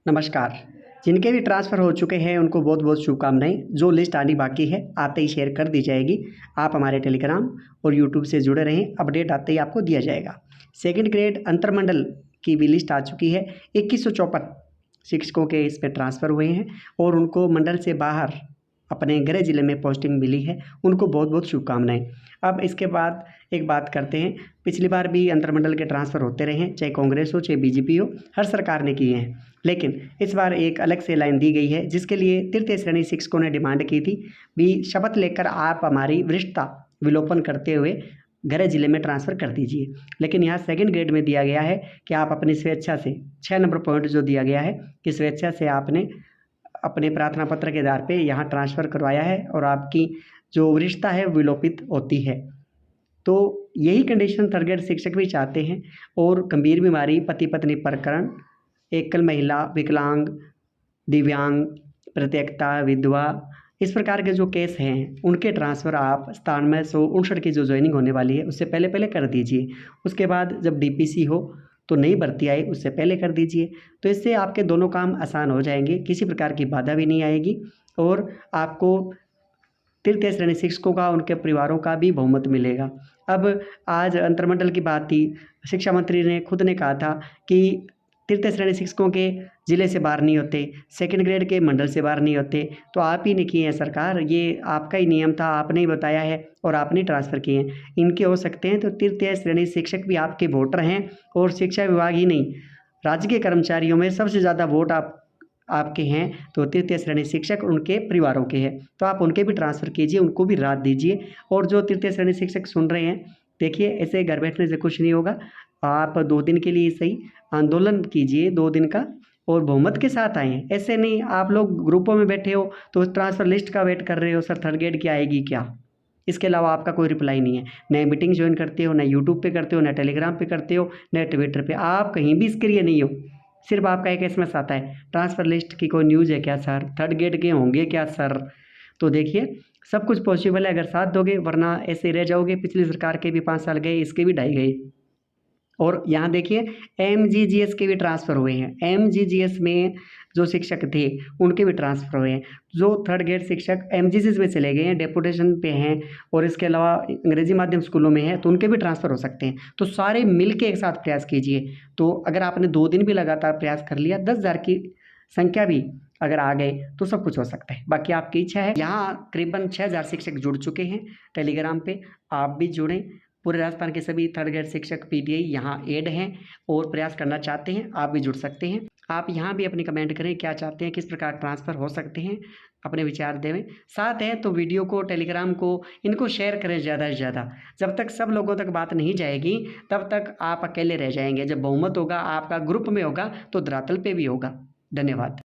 नमस्कार। जिनके भी ट्रांसफ़र हो चुके हैं उनको बहुत बहुत शुभकामनाएं। जो लिस्ट आनी बाकी है आते ही शेयर कर दी जाएगी। आप हमारे टेलीग्राम और यूट्यूब से जुड़े रहें, अपडेट आते ही आपको दिया जाएगा। सेकंड ग्रेड अंतरमंडल की भी लिस्ट आ चुकी है। 2154 शिक्षकों के इस पर ट्रांसफ़र हुए हैं और उनको मंडल से बाहर अपने गृह जिले में पोस्टिंग मिली है। उनको बहुत बहुत शुभकामनाएं। अब इसके बाद एक बात करते हैं, पिछली बार भी अंतरमंडल के ट्रांसफ़र होते रहे हैं, चाहे कांग्रेस हो चाहे बीजेपी हो, हर सरकार ने किए हैं। लेकिन इस बार एक अलग से लाइन दी गई है जिसके लिए तृतीय श्रेणी शिक्षकों ने डिमांड की थी भी शपथ लेकर आप हमारी वरिष्ठता विलोपन करते हुए गृह जिले में ट्रांसफ़र कर दीजिए। लेकिन यहाँ सेकंड ग्रेड में दिया गया है कि आप अपनी स्वेच्छा से 6 नंबर पॉइंट जो दिया गया है कि स्वेच्छा से आपने अपने प्रार्थना पत्र के आधार पे यहाँ ट्रांसफ़र करवाया है और आपकी जो वरिष्ठता है विलोपित होती है। तो यही कंडीशन थर्ड ग्रेड शिक्षक भी चाहते हैं। और गंभीर बीमारी, पति पत्नी प्रकरण, एकल महिला, विकलांग, दिव्यांग, परित्यक्ता, विधवा, इस प्रकार के जो केस हैं उनके ट्रांसफ़र आप 9759 की जो ज्वाइनिंग होने वाली है उससे पहले पहले कर दीजिए। उसके बाद जब डीपीसी हो तो नई भर्ती आए उससे पहले कर दीजिए। तो इससे आपके दोनों काम आसान हो जाएंगे, किसी प्रकार की बाधा भी नहीं आएगी और आपको तृतीय श्रेणी शिक्षकों का, उनके परिवारों का भी बहुमत मिलेगा। अब आज अंतरमंडल की बात थी, शिक्षा मंत्री ने खुद ने कहा था कि तृतीय श्रेणी शिक्षकों के ज़िले से बाहर नहीं होते, सेकंड ग्रेड के मंडल से बाहर नहीं होते। तो आप ही ने किए हैं सरकार, ये आपका ही नियम था, आपने ही बताया है और आपने ट्रांसफ़र किए हैं। इनके हो सकते हैं तो तृतीय श्रेणी शिक्षक भी आपके वोटर हैं और शिक्षा विभाग ही नहीं, राज्य के कर्मचारियों में सबसे ज़्यादा वोट आपके हैं तो तृतीय श्रेणी शिक्षक उनके परिवारों के हैं। तो आप उनके भी ट्रांसफ़र कीजिए, उनको भी राहत दीजिए। और जो तृतीय श्रेणी शिक्षक सुन रहे हैं, देखिए ऐसे घर बैठने से कुछ नहीं होगा। आप 2 दिन के लिए सही आंदोलन कीजिए, 2 दिन का, और बहुमत के साथ आएँ। ऐसे नहीं आप लोग ग्रुपों में बैठे हो तो ट्रांसफ़र लिस्ट का वेट कर रहे हो, सर थर्ड ग्रेड की आएगी क्या? इसके अलावा आपका कोई रिप्लाई नहीं है। न मीटिंग ज्वाइन करते हो, न यूट्यूब पे करते हो, न टेलीग्राम पे करते हो, न ट्विटर पे, आप कहीं भी इसके लिए नहीं हो। सिर्फ आपका एक एसएमएस आता है, ट्रांसफ़र लिस्ट की कोई न्यूज़ है क्या सर? थर्ड ग्रेड के होंगे क्या सर? तो देखिए सब कुछ पॉसिबल है अगर साथ दोगे, वरना ऐसे रह जाओगे। पिछली सरकार के भी 5 साल गए, इसके भी ढाई गए। और यहाँ देखिए एमजीजीएस के भी ट्रांसफ़र हुए हैं। एमजीजीएस में जो शिक्षक थे उनके भी ट्रांसफ़र हुए हैं। जो थर्ड ग्रेड शिक्षक एमजीजीएस में चले गए हैं, डेपुटेशन पे हैं और इसके अलावा अंग्रेजी माध्यम स्कूलों में हैं, तो उनके भी ट्रांसफ़र हो सकते हैं। तो सारे मिल के एक साथ प्रयास कीजिए। तो अगर आपने 2 दिन भी लगातार प्रयास कर लिया, 10,000 की संख्या भी अगर आ गए तो सब कुछ हो सकता है। बाकी आपकी इच्छा है। यहाँ करीबन 6,000 शिक्षक जुड़ चुके हैं टेलीग्राम पे, आप भी जुड़ें। पूरे राजस्थान के सभी थर्ड ग्रेड शिक्षक पीटीआई यहाँ ऐड हैं और प्रयास करना चाहते हैं, आप भी जुड़ सकते हैं। आप यहाँ भी अपनी कमेंट करें, क्या चाहते हैं, किस प्रकार ट्रांसफ़र हो सकते हैं, अपने विचार देवें। साथ है तो वीडियो को, टेलीग्राम को, इनको शेयर करें ज़्यादा से ज़्यादा। जब तक सब लोगों तक बात नहीं जाएगी तब तक आप अकेले रह जाएंगे। जब बहुमत होगा, आपका ग्रुप में होगा, तो धरातल पे भी होगा। धन्यवाद।